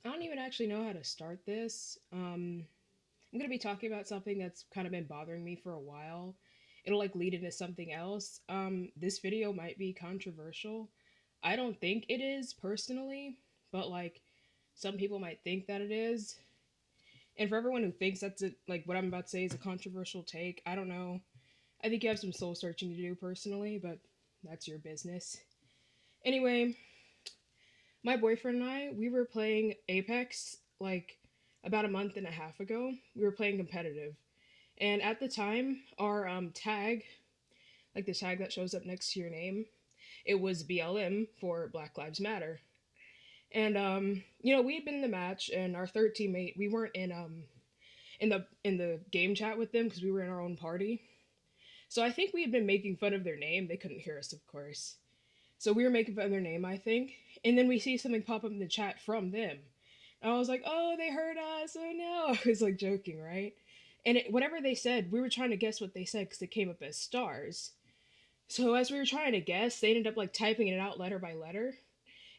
I don't even actually know how to start this. I'm gonna be talking about something that's kind of been bothering me for a while. It'll like lead into something else. This video might be controversial. I don't think it is personally, but like some people might think that it is. And for everyone who thinks that's it, like what I'm about to say is a controversial take, I don't know. I think you have some soul searching to do personally, but that's your business. Anyway, my boyfriend and I, we were playing Apex like about a month and a half ago. We were playing competitive. And at the time, our tag, like the tag that shows up next to your name, it was BLM for Black Lives Matter. And we had been in the match, and our third teammate, we weren't in the game chat with them because we were in our own party. So I think we had been making fun of their name. They couldn't hear us, of course. So we were making fun of their name, I think. And then we see something pop up in the chat from them. And I was like, oh, they heard us. Oh no. I was like joking, right? And whatever they said, we were trying to guess what they said because it came up as stars. So as we were trying to guess, they ended up like typing it out letter by letter.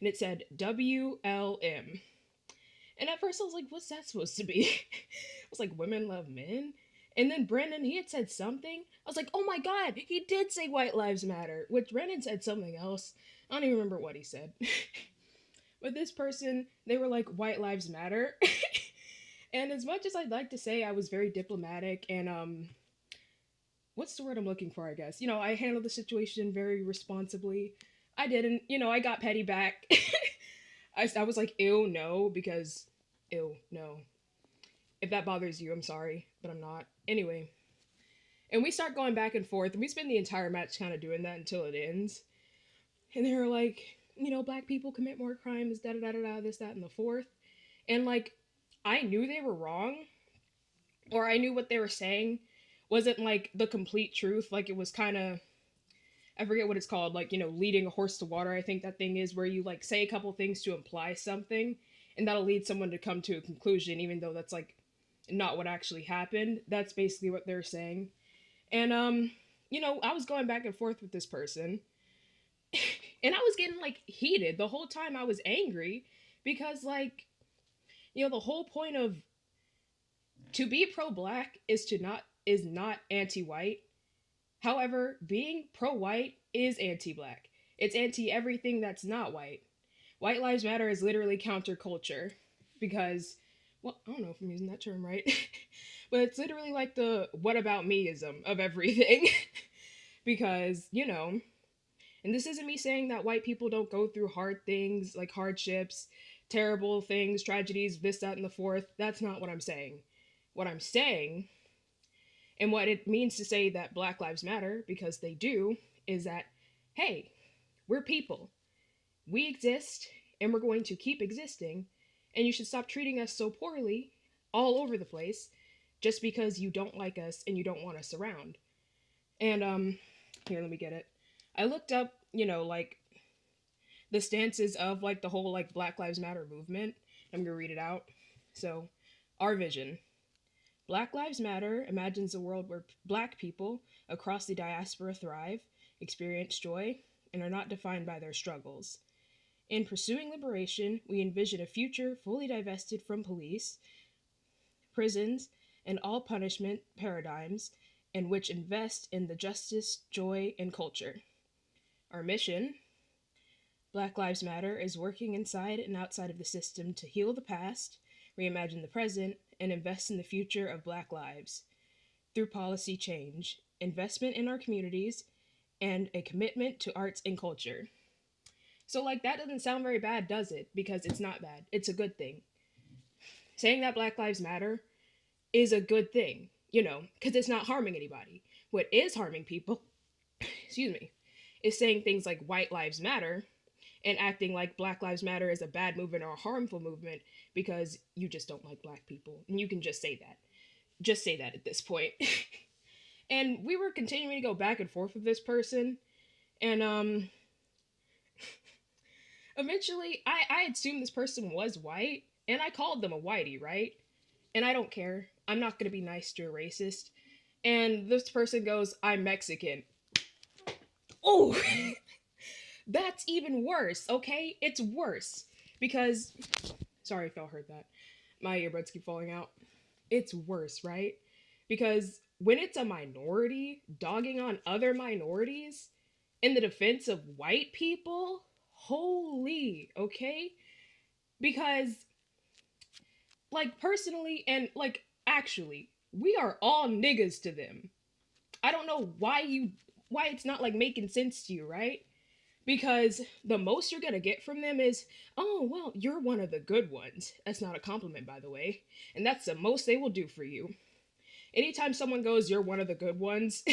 And it said WLM. And at first I was like, what's that supposed to be? I was like, women love men? And then Brendan, he had said something. I was like, oh my god, he did say white lives matter. Which Brendan said something else. I don't even remember what he said. But this person, they were like, white lives matter. And as much as I'd like to say I was very diplomatic and what's the word I'm looking for, I guess. I handled the situation very responsibly. I didn't, I got petty back. I was like, ew, no, because ew, no. If that bothers you, I'm sorry, but I'm not. Anyway, and we start going back and forth, and we spend the entire match kind of doing that until it ends. And they were like, black people commit more crimes, da da da da da, this, that, and the fourth. And like, I knew they were wrong, or I knew what they were saying wasn't like the complete truth. Like, it was kind of, I forget what it's called, like, leading a horse to water. I think that thing is where you like say a couple things to imply something, and that'll lead someone to come to a conclusion, even though that's like not what actually happened. That's basically what they're saying. And I was going back and forth with this person, and I was getting like heated the whole time. I was angry because like, the whole point of to be pro-black is not anti-white. However, being pro-white is anti-black. It's anti everything that's not white. White lives matter is literally counterculture because, well, I don't know if I'm using that term right. But it's literally like the what about meism of everything. Because, and this isn't me saying that white people don't go through hard things like hardships, terrible things, tragedies, this, that, and the fourth. That's not what I'm saying. What I'm saying, and what it means to say that Black Lives Matter, because they do, is that, hey, we're people. We exist, and we're going to keep existing, and you should stop treating us so poorly all over the place just because you don't like us and you don't want us around. And here, let me get it. I looked up, like the stances of like the whole like Black Lives Matter movement. I'm gonna read it out. So, our vision. Black Lives Matter imagines a world where black people across the diaspora thrive, experience joy, and are not defined by their struggles. In pursuing liberation, we envision a future fully divested from police, prisons, and all punishment paradigms, and which invest in the justice, joy, and culture. Our mission, Black Lives Matter, is working inside and outside of the system to heal the past, reimagine the present, and invest in the future of Black lives through policy change, investment in our communities, and a commitment to arts and culture. So, like, that doesn't sound very bad, does it? Because it's not bad. It's a good thing. Saying that Black Lives Matter is a good thing, because it's not harming anybody. What is harming people, excuse me, is saying things like white lives matter and acting like Black Lives Matter is a bad movement or a harmful movement because you just don't like black people. And you can just say that. Just say that at this point. And we were continuing to go back and forth with this person. And eventually I assumed this person was white. And I called them a whitey, right? And I don't care. I'm not going to be nice to a racist. And this person goes, I'm Mexican. Oh, that's even worse, okay? It's worse. Because Sorry if y'all heard that. My earbuds keep falling out. It's worse, right? Because when it's a minority dogging on other minorities in the defense of white people, holy, okay? Because, like, personally and, like, actually, we are all niggas to them. I don't know why it's not, like, making sense to you, right? Because the most you're gonna get from them is, oh, well, you're one of the good ones. That's not a compliment, by the way. And that's the most they will do for you. Anytime someone goes, you're one of the good ones,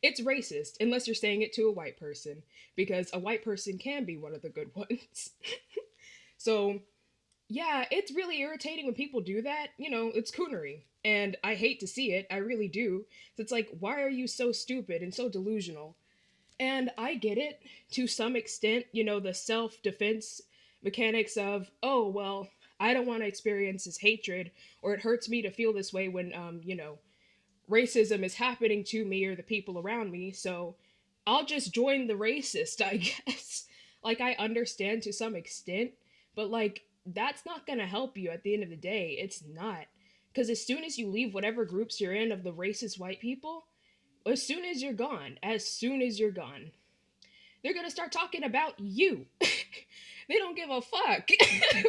it's racist, unless you're saying it to a white person, because a white person can be one of the good ones. So, yeah, it's really irritating when people do that. You know, it's coonery. And I hate to see it, I really do. It's like, why are you so stupid and so delusional? And I get it to some extent, you know, the self defense mechanics of, oh, well, I don't want to experience this hatred, or it hurts me to feel this way when, racism is happening to me or the people around me. So I'll just join the racist, I guess. Like, I understand to some extent, but like, that's not going to help you at the end of the day. It's not. Because as soon as you leave whatever groups you're in of the racist white people, as soon as you're gone, they're gonna start talking about you. They don't give a fuck,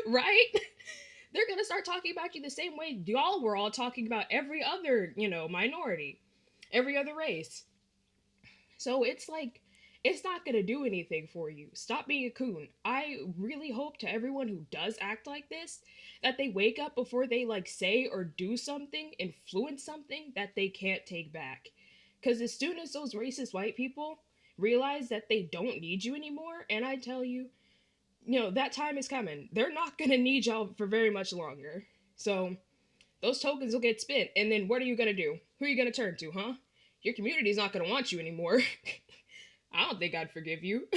right? They're gonna start talking about you the same way y'all were all talking about every other, minority, every other race. So it's like, it's not gonna do anything for you. Stop being a coon. I really hope to everyone who does act like this that they wake up before they like say or do something, influence something that they can't take back. Because as soon as those racist white people realize that they don't need you anymore, and I tell you, that time is coming. They're not gonna need y'all for very much longer. So those tokens will get spent, and then what are you gonna do? Who are you gonna turn to, huh? Your community's not gonna want you anymore. I don't think I'd forgive you.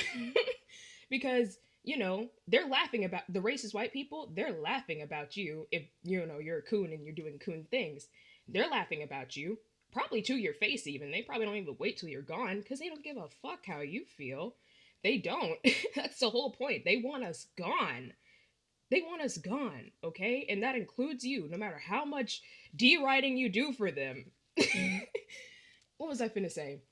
Because, they're laughing about the racist white people, they're laughing about you if, you're a coon and you're doing coon things. They're laughing about you. Probably to your face, even. They probably don't even wait till you're gone because they don't give a fuck how you feel. They don't. That's the whole point. They want us gone. They want us gone, okay? And that includes you, no matter how much deriding you do for them. What was I finna say?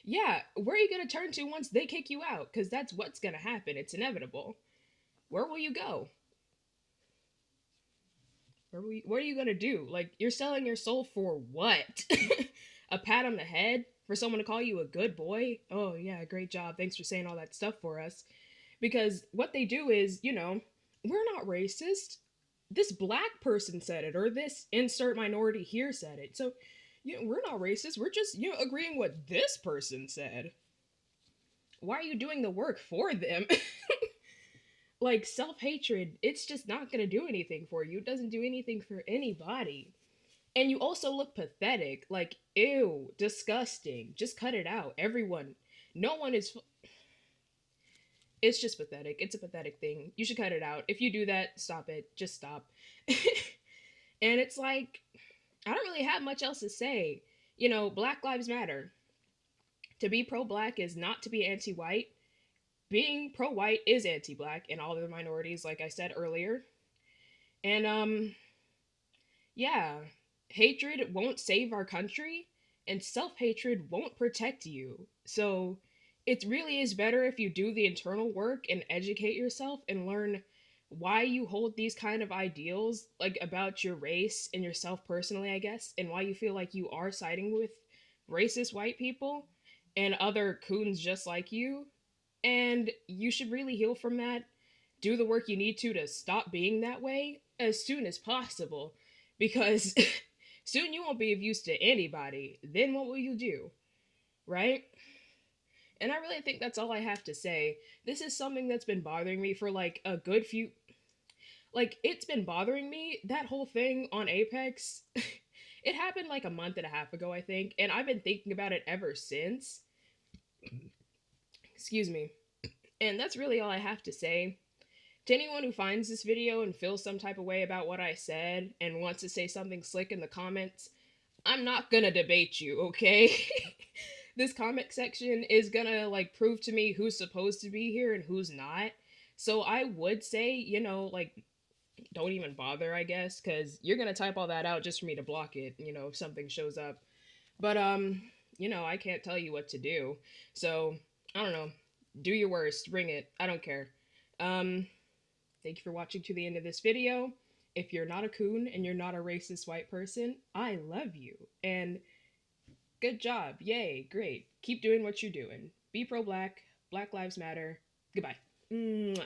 Yeah, where are you gonna turn to once they kick you out? Because that's what's gonna happen. It's inevitable. Where will you go? What are you gonna do? Like, you're selling your soul for what? A pat on the head? For someone to call you a good boy? Oh, yeah, great job. Thanks for saying all that stuff for us. Because what they do is, we're not racist. This black person said it, or this insert minority here said it. So, we're not racist. We're just, agreeing what this person said. Why are you doing the work for them? Like, self-hatred, it's just not going to do anything for you. It doesn't do anything for anybody. And you also look pathetic. Like, ew, disgusting. Just cut it out. Everyone. No one is. It's just pathetic. It's a pathetic thing. You should cut it out. If you do that, stop it. Just stop. And it's like, I don't really have much else to say. Black Lives Matter. To be pro black is not to be anti white. Being pro white is anti black and all the minorities, like I said earlier. And, yeah, hatred won't save our country, and self hatred won't protect you. So it really is better if you do the internal work and educate yourself and learn why you hold these kind of ideals, like about your race and yourself personally, I guess, and why you feel like you are siding with racist white people and other coons just like you. And you should really heal from that. Do the work you need to stop being that way as soon as possible, because soon you won't be of use to anybody. Then what will you do? Right? And I really think that's all I have to say. This is something that's been bothering me for like a good few. Like, it's been bothering me, that whole thing on Apex. It happened like a month and a half ago, I think, and I've been thinking about it ever since. Excuse me. And that's really all I have to say. To anyone who finds this video and feels some type of way about what I said and wants to say something slick in the comments, I'm not gonna debate you, okay? This comment section is gonna like prove to me who's supposed to be here and who's not. So I would say, like, don't even bother, I guess, because you're gonna type all that out just for me to block it, if something shows up. But I can't tell you what to do. So I don't know. Do your worst. Bring it. I don't care. Um, Thank you for watching to the end of this video. If you're not a coon and you're not a racist white person, I love you. And good job. Yay. Great. Keep doing what you're doing. Be pro black. Black Lives Matter. Goodbye. Mwah.